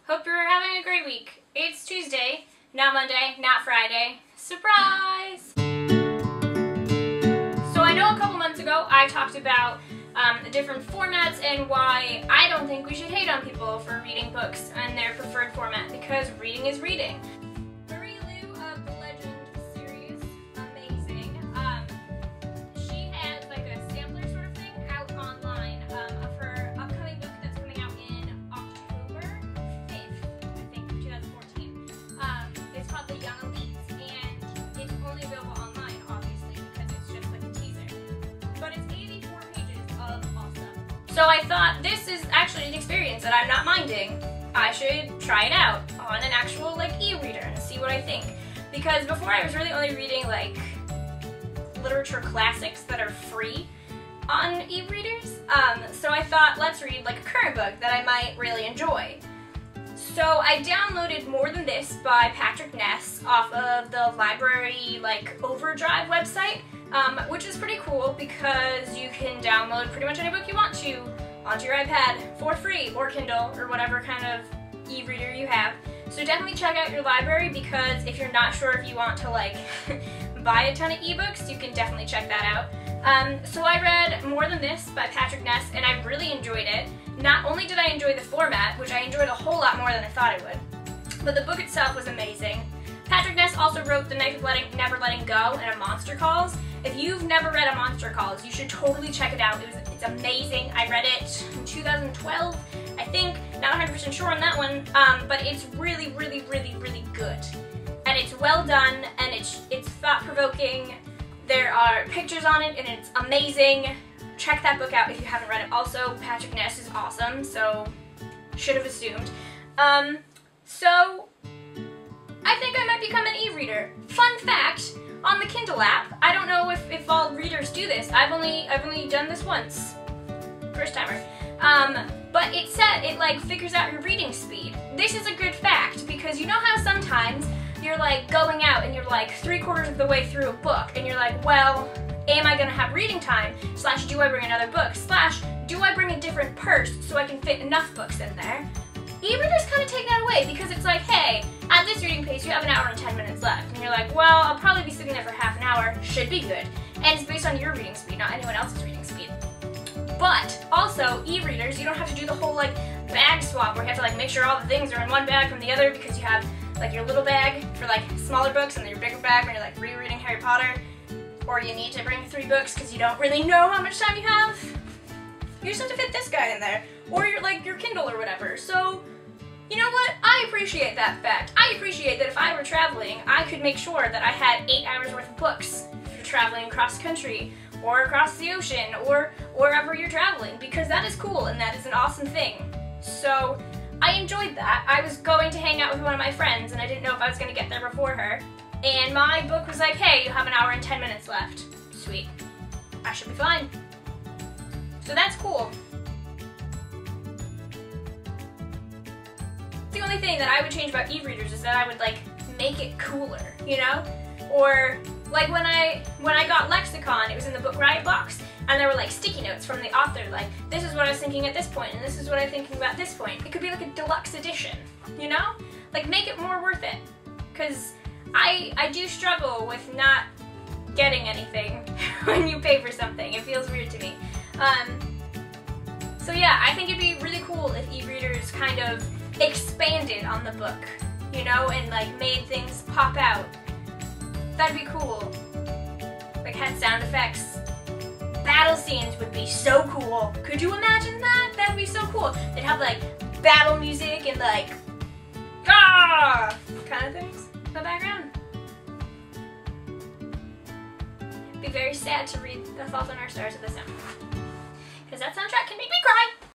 Hope you're having a great week. It's Tuesday, not Monday, not Friday. Surprise! So I know a couple months ago I talked about the different formats and why I don't think we should hate on people for reading books and their preferred format, because reading is reading. Of the Legend series, amazing. She has like a sampler sort of thing out online of her upcoming book that's coming out in October 5th, I think, 2014. It's called The Young Elites, and it's only available online, obviously, because it's just like a teaser. But it's 84 pages of awesome. So I thought, this is actually an experience that I'm not minding. I should try it out on an actual like e-reader and see what I think. Because before I was really only reading like literature classics that are free on e-readers. So I thought, let's read like a current book that I might really enjoy. So I downloaded More Than This by Patrick Ness off of the library like Overdrive website, which is pretty cool because you can download pretty much any book you want to onto your iPad for free, or Kindle, or whatever kind of e-reader you have. So definitely check out your library, because if you're not sure if you want to like buy a ton of ebooks, you can definitely check that out. So I read More Than This by Patrick Ness, and I really enjoyed it. Not only did I enjoy the format, which I enjoyed a whole lot more than I thought I would, but the book itself was amazing. Patrick Ness also wrote The Knife of Never Letting Go and A Monster Calls. If you've never read A Monster Calls, you should totally check it out. It's amazing. I read it in 2012, I think. Not 100% sure on that one, but it's really, really, really, really good. And it's well done, and it's thought-provoking. There are pictures on it, and it's amazing. Check that book out if you haven't read it. Also, Patrick Ness is awesome, so should have assumed. So I think I might become an e-reader. Fun fact, on the Kindle app, I don't know if all readers do this. I've only done this once. First timer. But it said it like figures out your reading speed. This is a good fact, because you know how sometimes you're like going out and you're like 3/4 of the way through a book and you're like, well, am I gonna have reading time? / do I bring another book? / do I bring a different purse so I can fit enough books in there? E-readers kind of take that away, because it's like, hey, at this reading pace you have an hour and 10 minutes left. And you're like, well, I'll probably be sitting there for half an hour. Should be good. And it's based on your reading speed, not anyone else's reading speed. But also, e-readers, you don't have to do the whole like bag swap where you have to like make sure all the things are in one bag from the other, because you have like your little bag for like smaller books and then your bigger bag when you're like rereading Harry Potter, or you need to bring 3 books because you don't really know how much time you have. You just have to fit this guy in there, or your Kindle or whatever. So, you know what? I appreciate that fact. I appreciate that if I were traveling, I could make sure that I had 8 hours worth of books for traveling across country, or across the ocean, or wherever you're traveling, because that is cool and that is an awesome thing. So I enjoyed that. I was going to hang out with one of my friends and I didn't know if I was going to get there before her, and my book was like, hey, you have an hour and 10 minutes left. Sweet. I should be fine. So that's cool. The only thing that I would change about e-readers is that I would like make it cooler, you know? Or like when I got Lexicon, it was in the Book Riot box, and there were like sticky notes from the author, like, this is what I was thinking at this point, and this is what I'm thinking about this point. It could be like a deluxe edition, you know? Like, make it more worth it. Because I do struggle with not getting anything when you pay for something. It feels weird to me. So yeah, I think it'd be really cool if e-readers kind of expanded on the book, you know, and like made things pop out. That'd be cool. Like had sound effects. Battle scenes would be so cool. Could you imagine that? That'd be so cool. They'd have like battle music and like ah kind of things in the background. It'd be very sad to read The Fault in Our Stars at the sound, because that soundtrack can make me cry.